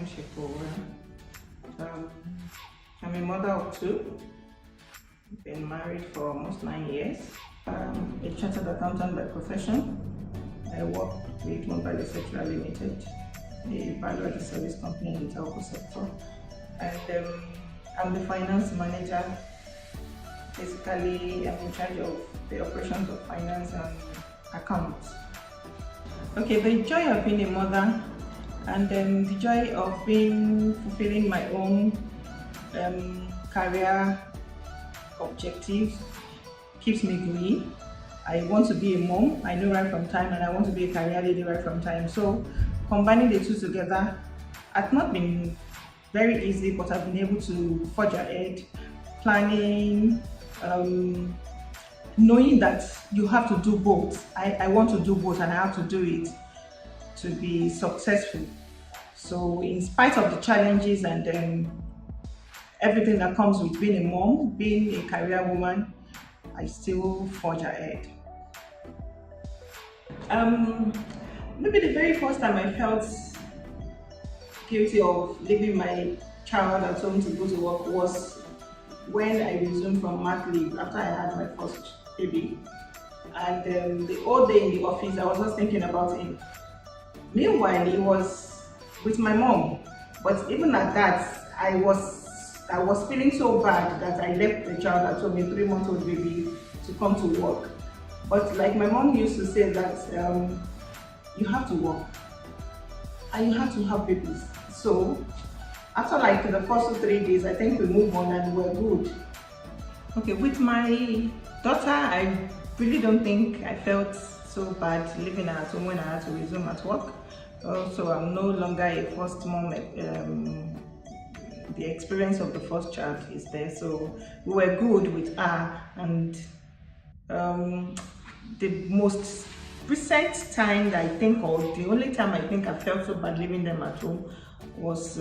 Oshifowora. I'm a mother of two. Been married for almost 9 years. A chartered accountant by profession. I work with MobileXcetera Limited, a value-added service company in the telco sector. And I'm the finance manager. Basically, I'm in charge of the operations of finance and accounts. Okay, the joy of being a mother and the joy of fulfilling my own career objectives keeps me going. I want to be a mom, I know right from time, and I want to be a career lady right from time. So combining the two together has not been very easy, but I've been able to forge ahead, planning, knowing that you have to do both. I want to do both and I have to do it to be successful. So in spite of the challenges and everything that comes with being a mom, being a career woman, I still forge ahead. Maybe the very first time I felt guilty of leaving my child at home to go to work was when I resumed from mat leave after I had my first baby. And the whole day in the office, I was just thinking about him. Meanwhile, he was with my mom, but even at that, I was feeling so bad that I left the child at home, a 3-month-old baby, to come to work. But like my mom used to say that you have to work and you have to have babies. So after like the first 3 days, I think we moved on and we're good. Okay, with my daughter, I really don't think I felt so bad leaving her at home when I had to resume at work. Also, I'm no longer a first mom. The experience of the first child is there, so we were good with her. And the most recent time that I think, or the only time I think I felt so bad leaving them at home, was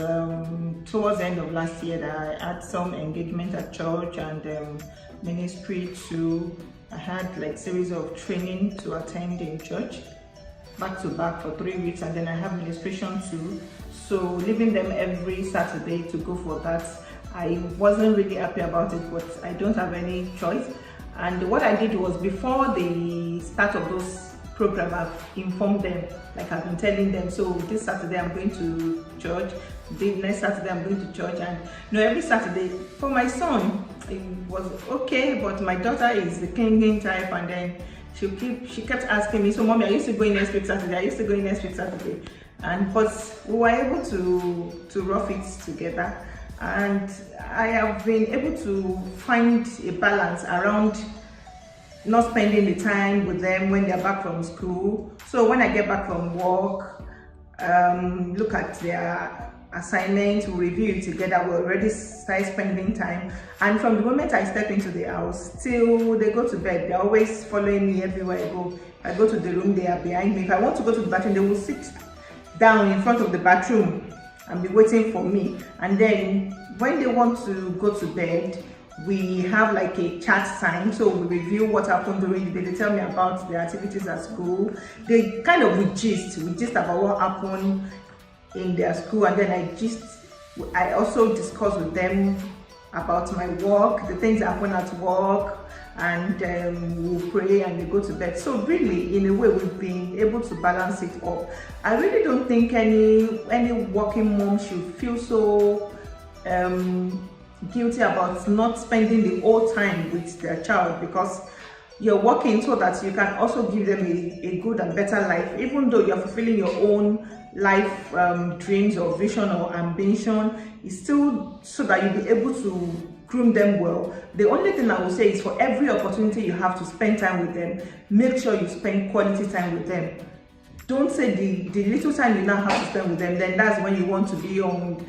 towards the end of last year, that I had some engagement at church and ministry too. I had like series of training to attend in church back to back for 3 weeks, and then I have ministration too. So leaving them every Saturday to go for that, I wasn't really happy about it, but I don't have any choice. And what I did was, before the start of those programs, I've informed them, like I've been telling them, so this Saturday I'm going to church, the next Saturday I'm going to church. And every Saturday, for my son, it was okay, but my daughter is the clinging type, and then she kept asking me, so mommy, I used to go in next week Saturday, I used to go in next week Saturday. But we were able to rough it together, and I have been able to find a balance around not spending the time with them when they're back from school. So when I get back from work, look at their assignments, we review it together, we already start spending time. And from the moment I step into the house till they go to bed, they're always following me everywhere I go. I go to the room, they are behind me. If I want to go to the bathroom, they will sit down in front of the bathroom and be waiting for me. And then when they want to go to bed, we have like a chat time, so we review what happened during the day. They tell me about their activities at school. They kind of gist about what happened in their school, and then I also discuss with them about my work, the things that happen at work, and we'll pray and they go to bed. So really, in a way, we've been able to balance it up. I really don't think any working mom should feel so guilty about not spending the whole time with their child, because you're working so that you can also give them a good and better life, even though you're fulfilling your own life dreams or vision or ambition. It's still so that you'll be able to groom them well. The only thing I will say is, for every opportunity you have to spend time with them, make sure you spend quality time with them. Don't say the little time you now have to spend with them, then that's when you want to be on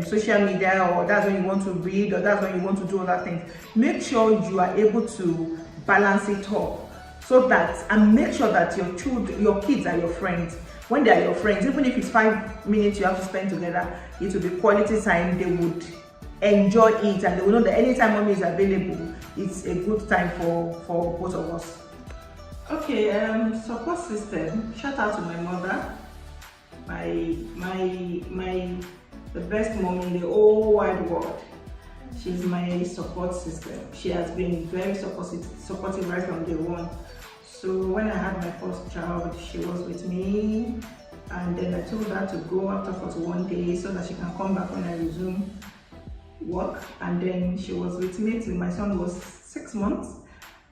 social media, or that's when you want to read, or that's when you want to do other things. Make sure you are able to balance it up, so that, and make sure that your kids are your friends. When they are your friends, even if it's 5 minutes you have to spend together, it will be quality time. They would enjoy it, and they will know that anytime mommy is available, it's a good time for both of us. Okay, support system. Shout out to my mother, my the best mom in the whole wide world. She's my support system. She has been very supportive right from day one. So when I had my first child, she was with me, and then I told her to go after 41 days so that she can come back when I resume work. And then she was with me till my son was 6 months.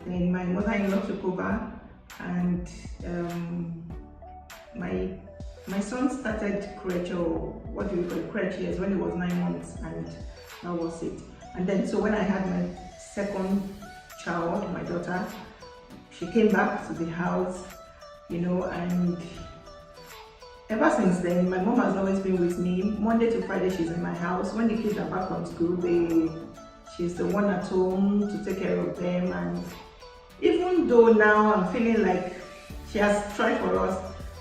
Then my mother-in-law took over, and my son started crèche, or what do you call it, crèche, yes, when he was 9 months, and that was it. And then so when I had my second child, my daughter, she came back to the house, you know, and ever since then, my mom has always been with me. Monday to Friday, she's in my house. When the kids are back from school, she's the one at home to take care of them. And even though now I'm feeling like she has tried for us,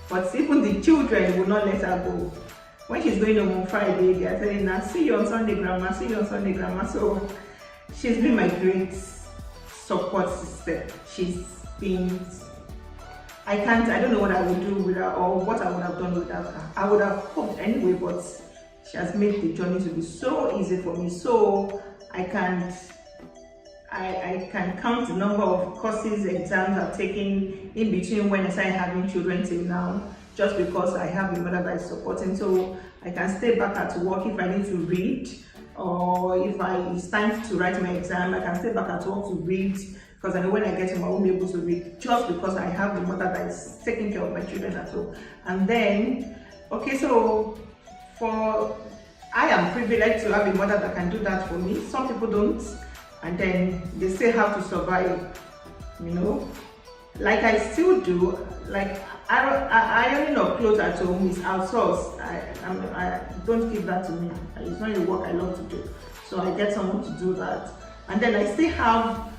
but even the children will not let her go. When she's going home on Friday, they are telling her, see you on Sunday, Grandma, see you on Sunday, Grandma. So she's been my great support system. She's been, I don't know what I would do with her, or what I would have done without her. I would have hoped anyway, but she has made the journey to be so easy for me. So I can count the number of courses, exams I've taken in between when I started having children till now, just because I have a mother that is supporting. So I can stay back at work if I need to read, or if it's time to write my exam, I can stay back at work to read, because I know when I get home I won't be able to read, just because I have the mother that is taking care of my children at home. And then, okay, so I am privileged to have a mother that can do that for me. Some people don't, and then they still have to survive, you know. Like I still do, like ironing of clothes at home is outsourced. I don't give that to me. It's not a work I love to do, so I get someone to do that. And then I still have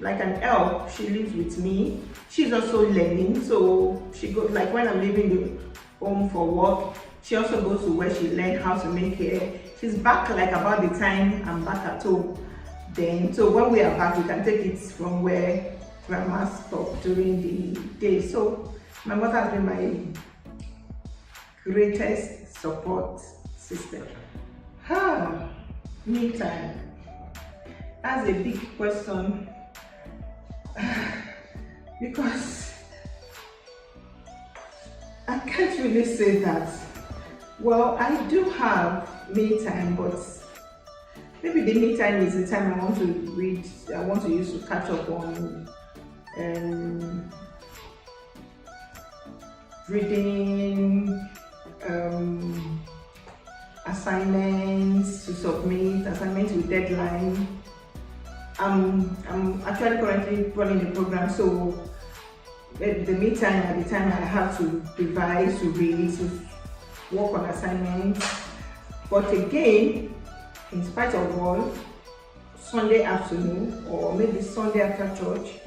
like an help. She lives with me. She's also learning, so she goes, like when I'm leaving the home for work, she also goes to where she learned how to make hair. She's back like about the time I'm back at home. Then, so when we are back, we can take it from where Grandma stopped during the day. So my mother has been my greatest support system. Me time. That's a big question, because I can't really say that. Well, I do have me time, but maybe the me time is the time I want to read, I want to use to catch up on reading, assignments to submit, assignments with deadline. I'm actually currently running the program, so the me time at the time I have to revise, to read, to work on assignments. But again, in spite of all, Sunday afternoon or maybe Sunday after church,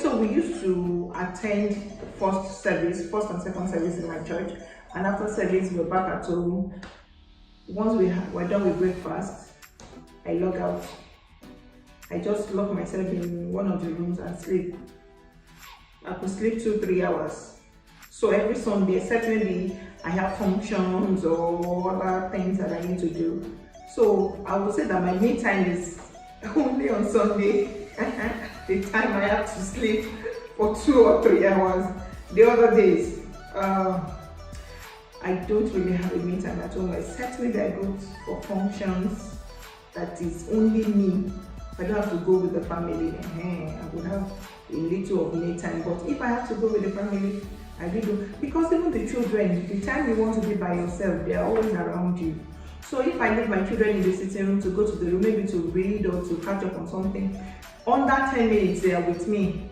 so we used to attend first and second service in my church, and after service we're back at home. Once we're done with breakfast, I log out. I just lock myself in one of the rooms and sleep. I could sleep 2-3 hours. So every Sunday, except maybe I have functions or other things that I need to do. So I would say that my me time is only on Sunday, the time I have to sleep for 2 or 3 hours. The other days, I don't really have a me time at home, except when I go for functions that is only me. I don't have to go with the family. I would have a little of me time. But if I have to go with the family, I really do. Because even the children, the time you want to be by yourself, they are always around you. So if I leave my children in the sitting room to go to the room, maybe to read or to catch up on something, under 10 minutes they are with me.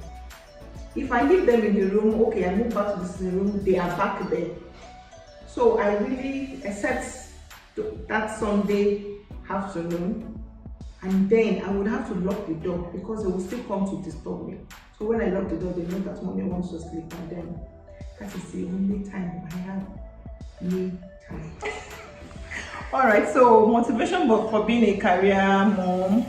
If I leave them in the room, okay, I move back to the sitting room, they are back there. So I really, except that Sunday afternoon, and then I would have to lock the door because they will still come to disturb me. So when I lock the door, they know that mommy wants to sleep, and then that is the only time I have me time. Alright, so motivation for being a career mom,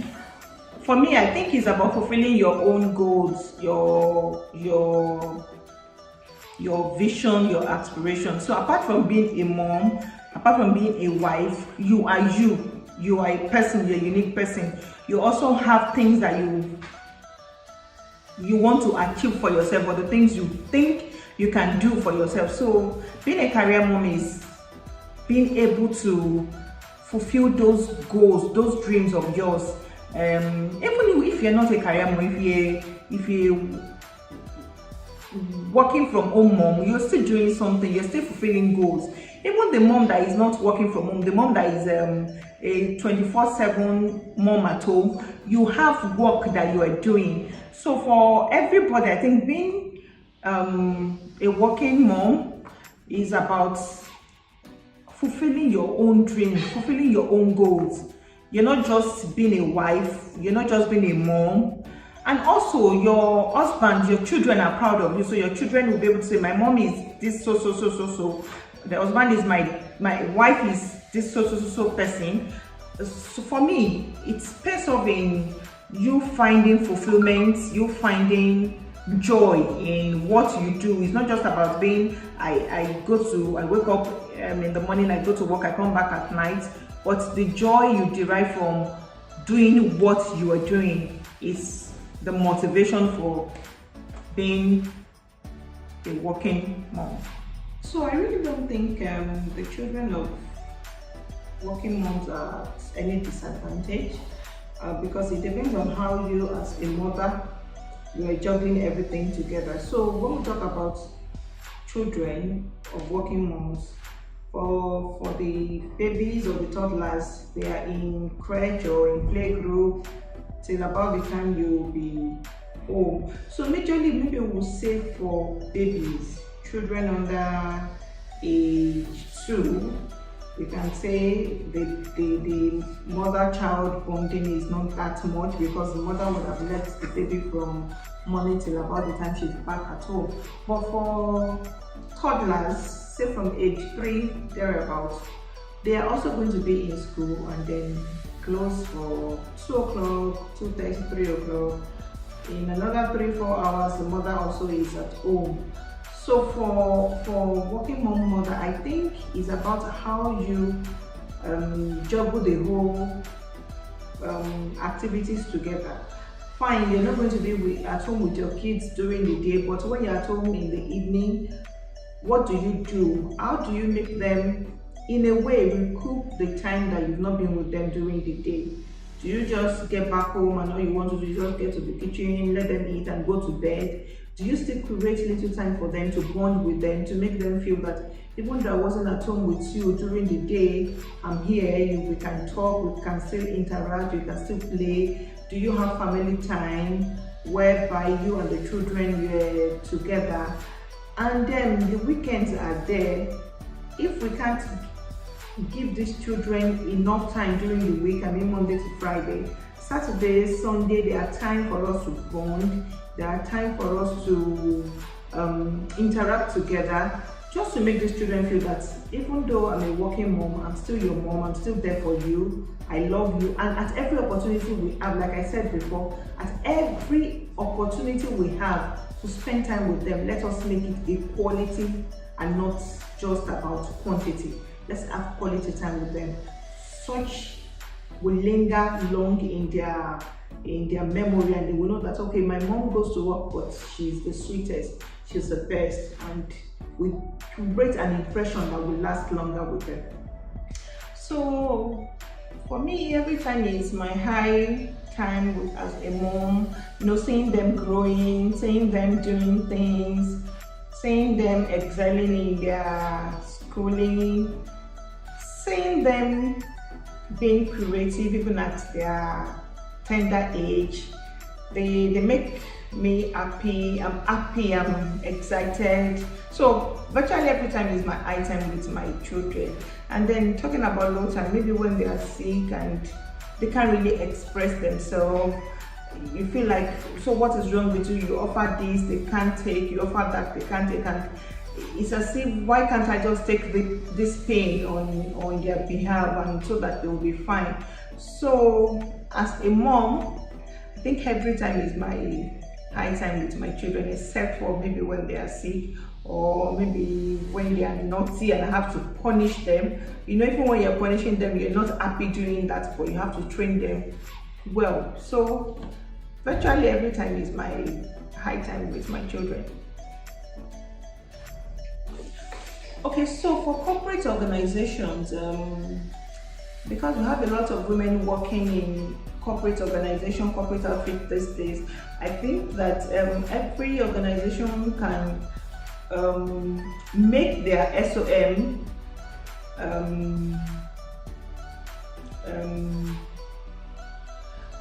for me, I think it's about fulfilling your own goals, your your vision, your aspiration. So apart from being a mom, apart from being a wife, you are you. You are a person, you're a unique person. You also have things that you want to achieve for yourself, or the things you think you can do for yourself. So being a career mom is being able to fulfill those goals, those dreams of yours. Even if you're not a career mom, if you're working from home mom, you're still doing something, you're still fulfilling goals. Even the mom that is not working from home, the mom that is a 24/7 mom at home, you have work that you are doing. So for everybody, I think being a working mom is about fulfilling your own dreams, fulfilling your own goals. You're not just being a wife, you're not just being a mom. And also your husband, your children are proud of you. So your children will be able to say, my mom is this so. The husband is my wife is this so person. So for me, it pays off in you finding fulfillment, you finding joy in what you do. It's not just about being I wake up in the morning, I go to work, I come back at night, but the joy you derive from doing what you are doing is the motivation for being a working mom. So I really don't think the children of working moms are at any disadvantage, because it depends on how you as a mother, you are juggling everything together. So when we talk about children of working moms, for the babies or the toddlers, they are in crèche or in playgroup till about the time you'll be home. So majorly, maybe we'll say for babies, children under age 2, we can say the mother-child bonding is not that much, because the mother would have left the baby from morning till about the time she's back at home. But for toddlers, say from age 3 thereabouts, they are also going to be in school and then close for 2 o'clock, 2:30, 3 o'clock. In another 3-4 hours, the mother also is at home. So for working mother, I think it's about how you juggle the whole activities together. Fine, you're not going to be at home with your kids during the day, but when you're at home in the evening, what do you do? How do you make them, in a way, recoup the time that you've not been with them during the day? Do you just get back home and all you want to do is just get to the kitchen, let them eat and go to bed? Do you still create little time for them to bond with them, to make them feel that even though I wasn't at home with you during the day, I'm here, we can talk, we can still interact, we can still play? Do you have family time whereby you and the children were together? And then the weekends are there. If we can't give these children enough time during the week, I mean Monday to Friday, Saturday, Sunday, there are time for us to bond, there are time for us to interact together, just to make these children feel that even though I'm a working mom, I'm still your mom, I'm still there for you, I love you. And at every opportunity we have, like I said before, at every opportunity we have to spend time with them, let us make it a quality and not just about quantity. Let's have quality time with them. Such will linger long in their memory, and they will know that, okay, my mom goes to work, but she's the sweetest, she's the best, and we create an impression that will last longer with them. So for me, every time is my high time as a mom, seeing them growing, seeing them doing things, seeing them excelling in their schooling, seeing them being creative even at their tender age. They make me happy. I'm happy, I'm excited. So virtually every time is my high time with my children. And then talking about low time, maybe when they are sick and they can't really express themselves, you feel like, so what is wrong with you? You offer this, they can't take, you offer that, they can't take, and it's as if, why can't I just take this pain on their behalf, and so that they will be fine? So as a mom, I think every time is my high time with my children, except for maybe when they are sick or maybe when they are naughty and I have to punish them. You know, even when you're punishing them, you're not happy doing that, but you have to train them well. So virtually every time is my high time with my children. Okay, so for corporate organizations, because we have a lot of women working in corporate organization, corporate outfit these days, I think that every organization can make their SOM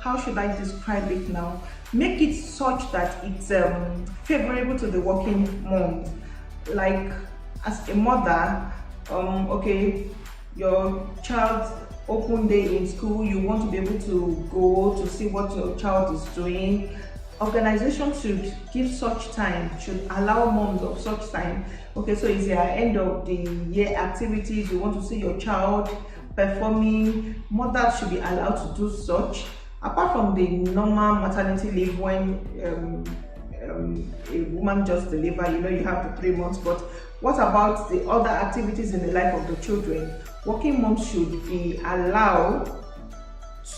how should I describe it now? Make it such that it's favorable to the working mom. Like as a mother, okay, your child's open day in school, you want to be able to go to see what your child is doing. Organizations should give such time, should allow moms of such time. Okay, so it's your end of the year activities, you want to see your child performing, mothers should be allowed to do such. Apart from the normal maternity leave when a woman just delivers, you know, you have the 3 months, but what about the other activities in the life of the children? Working moms should be allowed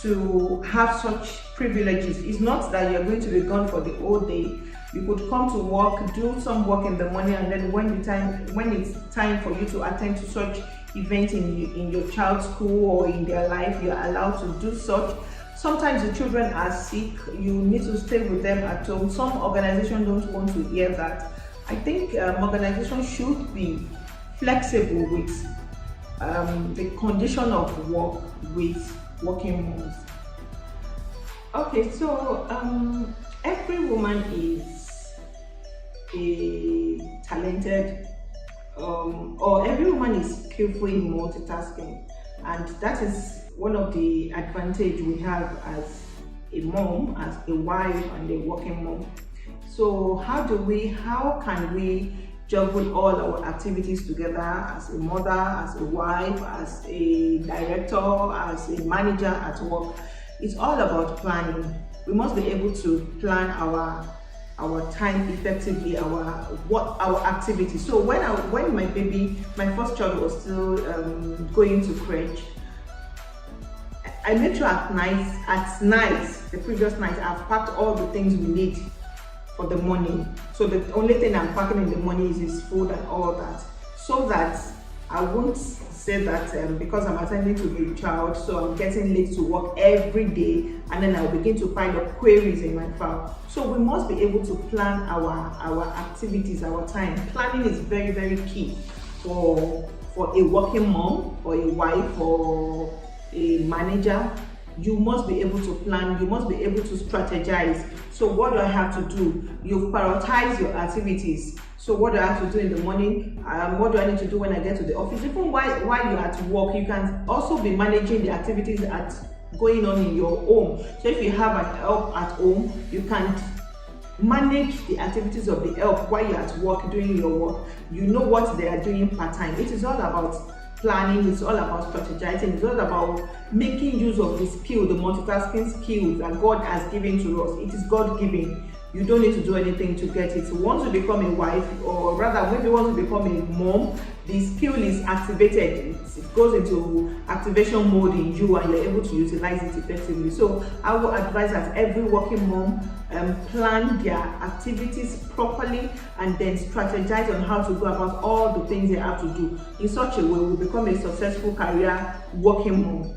to have such privileges. It's not that you're going to be gone for the whole day. You could come to work, do some work in the morning, and then when it's time for you to attend to such events in your child's school or in their life, you're allowed to do such. Sometimes the children are sick, you need to stay with them at home. Some organizations don't want to hear that. I think organizations should be flexible with the condition of work with working moms. Okay, so every woman is a talented or every woman is skillful in multitasking, and that is one of the advantage we have as a mom, as a wife and a working mom. So how can we juggle all our activities together as a mother, as a wife, as a director, as a manager at work? It's all about planning. We must be able to plan our time effectively, our activities. So when my first child was still going to crèche, I made sure at night, the previous night, I've packed all the things we need for the morning. So the only thing I'm packing in the morning is his food and all that, so that I won't say that because I'm attending to the child, so I'm getting late to work every day, and then I'll begin to find up queries in my file. So we must be able to plan our activities, our time. Planning is very, very key for a working mom or a wife or a manager. You must be able to plan, you must be able to strategize. So what do I have to do? You prioritize your activities. So what do I have to do in the morning? What do I need to do when I get to the office? Even while you're at work, you can also be managing the activities going on in your home. So if you have an help at home, you can manage the activities of the help while you're at work doing your work. You know what they are doing part-time. It is all about planning, it's all about strategizing, it's all about making use of the skill, the multitasking skills that God has given to us. It is God-given. You don't need to do anything to get it. Once you become a wife, or rather maybe once you become a mom, the skill is activated. It goes into activation mode in you, and you're able to utilize it effectively. So I would advise that every working mom plan their activities properly and then strategize on how to go about all the things they have to do. In such a way, we become a successful career working mom.